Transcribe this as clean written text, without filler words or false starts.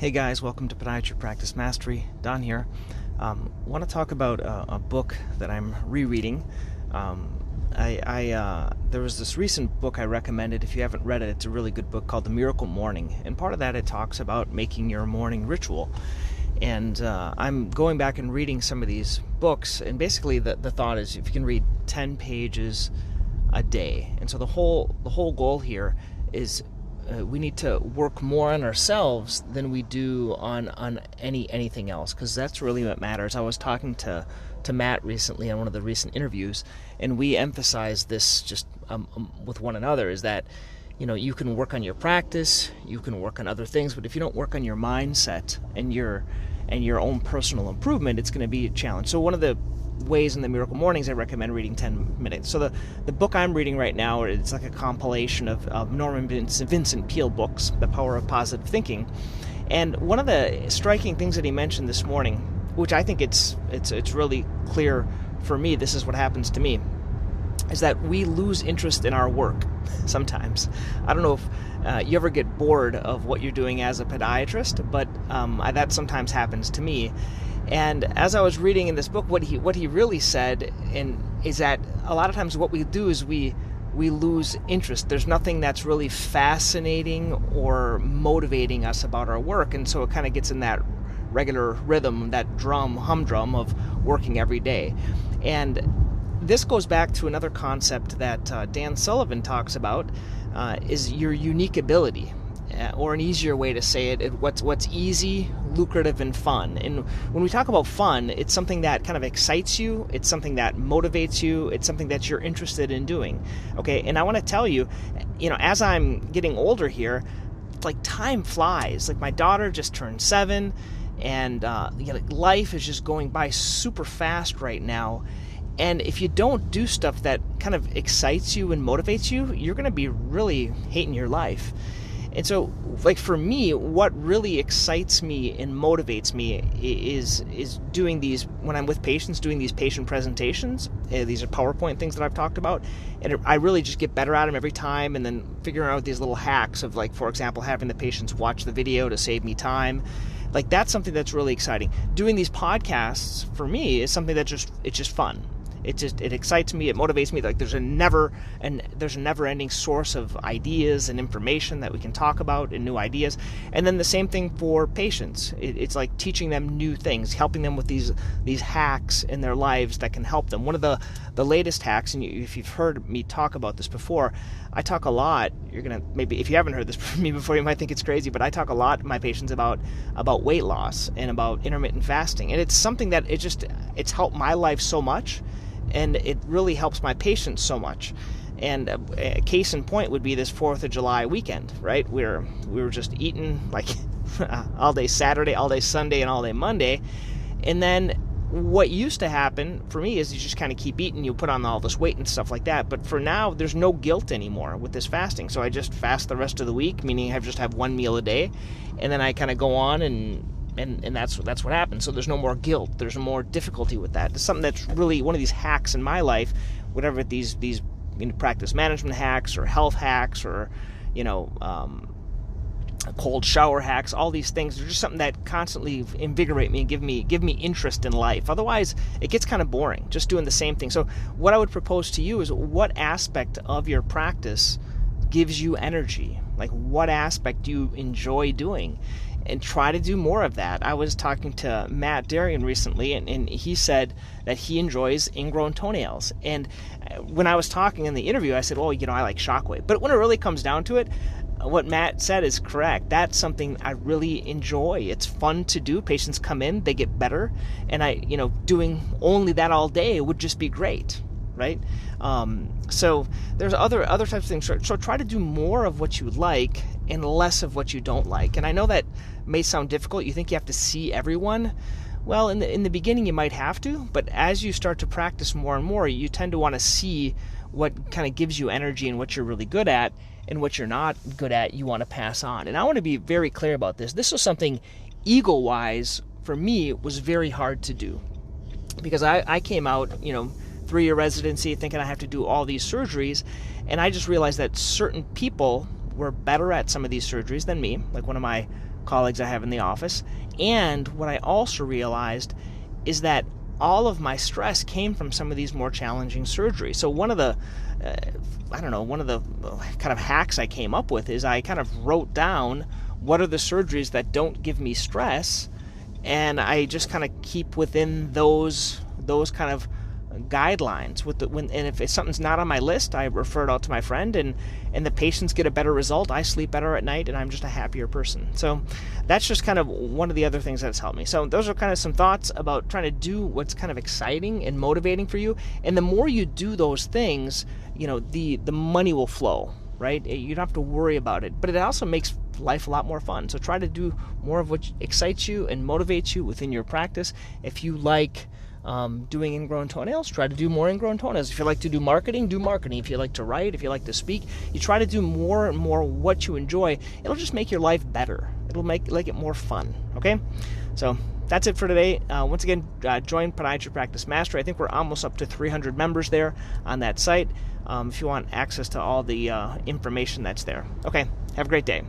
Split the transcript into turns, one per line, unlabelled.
Hey guys, welcome to Podiatry Practice Mastery. Don here. Want to talk about a book that I'm rereading. There was this recent book I recommended. If you haven't read it, it's a really good book called The Miracle Morning. And part of that, it talks about making your morning ritual. And I'm going back and reading some of these books. And basically the thought is if you can read 10 pages a day. And so the whole goal here is we need to work more on ourselves than we do on anything else, because that's really what matters. I was talking to Matt recently on one of the recent interviews, and we emphasized this just with one another, is that you can work on your practice, you can work on other things, but if you don't work on your mindset and your own personal improvement, it's going to be a challenge. So one of the ways in the Miracle Mornings I recommend reading 10 minutes. So the book I'm reading right now, it's like a compilation of Norman Vincent Peale books, The Power of Positive Thinking. And one of the striking things that he mentioned this morning, which I think it's really clear for me, this is what happens to me, is that we lose interest in our work sometimes. I don't know if you ever get bored of what you're doing as a podiatrist, but that sometimes happens to me. And as I was reading in this book, what he really said is that a lot of times what we do is we lose interest. There's nothing that's really fascinating or motivating us about our work, and so it kind of gets in that regular rhythm, that humdrum of working every day. And this goes back to another concept that Dan Sullivan talks about, is your unique ability. Or an easier way to say it, what's easy, lucrative, and fun. And when we talk about fun, it's something that kind of excites you, it's something that motivates you, it's something that you're interested in doing. Okay, and I want to tell you, as I'm getting older here, like time flies. Like my daughter just turned 7, and life is just going by super fast right now. And if you don't do stuff that kind of excites you and motivates you, you're going to be really hating your life. And so, like for me, what really excites me and motivates me is doing these, when I'm with patients, doing these patient presentations. These are PowerPoint things that I've talked about, and I really just get better at them every time, and then figuring out these little hacks of, like, for example, having the patients watch the video to save me time. Like, that's something that's really exciting. Doing these podcasts, for me, is something that it's just fun. It excites me, it motivates me. Like there's a never-ending source of ideas and information that we can talk about, and new ideas. And then the same thing for patients. It's like teaching them new things, helping them with these hacks in their lives that can help them. One of the latest hacks, and if you've heard me talk about this before, I talk a lot. You're gonna, maybe if you haven't heard this from me before, you might think it's crazy, but I talk a lot to my patients about weight loss and about intermittent fasting. And it's something that it's helped my life so much. And it really helps my patients so much. And a case in point would be this 4th of July weekend, right? We were just eating like all day Saturday, all day Sunday, and all day Monday. And then what used to happen for me is you just kind of keep eating, you put on all this weight and stuff like that. But for now, there's no guilt anymore with this fasting. So I just fast the rest of the week, meaning I just have one meal a day. And then I kind of go on and that's what happens. So there's no more guilt. There's no more difficulty with that. It's something that's really one of these hacks in my life, whatever these practice management hacks or health hacks or cold shower hacks. All these things are just something that constantly invigorate me and give me interest in life. Otherwise, it gets kind of boring just doing the same thing. So what I would propose to you is, what aspect of your practice gives you energy? Like, what aspect do you enjoy doing? And try to do more of that. I was talking to Matt Darian recently, and he said that he enjoys ingrown toenails. And when I was talking in the interview, I said, well, I like Shockwave. But when it really comes down to it, what Matt said is correct. That's something I really enjoy. It's fun to do. Patients come in, they get better. And doing only that all day would just be great, right? So there's other types of things. So try to do more of what you like and less of what you don't like. And I know that may sound difficult. You think you have to see everyone. Well, in the beginning you might have to, but as you start to practice more and more, you tend to want to see what kind of gives you energy and what you're really good at, and what you're not good at you want to pass on. And I want to be very clear about this. This was something ego-wise for me was very hard to do, because I came out, 3-year residency thinking I have to do all these surgeries, and I just realized that certain people were better at some of these surgeries than me. Like one of my colleagues I have in the office. And what I also realized is that all of my stress came from some of these more challenging surgeries. So one of the kind of hacks I came up with is I kind of wrote down what are the surgeries that don't give me stress, and I just kind of keep within those kind of guidelines. And if something's not on my list, I refer it out to my friend, and the patients get a better result. I sleep better at night, and I'm just a happier person. So that's just kind of one of the other things that's helped me. So those are kind of some thoughts about trying to do what's kind of exciting and motivating for you. And the more you do those things, the money will flow, right? You don't have to worry about it, but it also makes life a lot more fun. So try to do more of what excites you and motivates you within your practice. If you like doing ingrown toenails, try to do more ingrown toenails. If you like to do marketing, do marketing. If you like to write, if you like to speak, you try to do more and more what you enjoy. It'll just make your life better. It'll make it more fun. Okay? So that's it for today. Once again, join Podiatry Practice Master. I think we're almost up to 300 members there on that site. If you want access to all the information that's there. Okay, have a great day.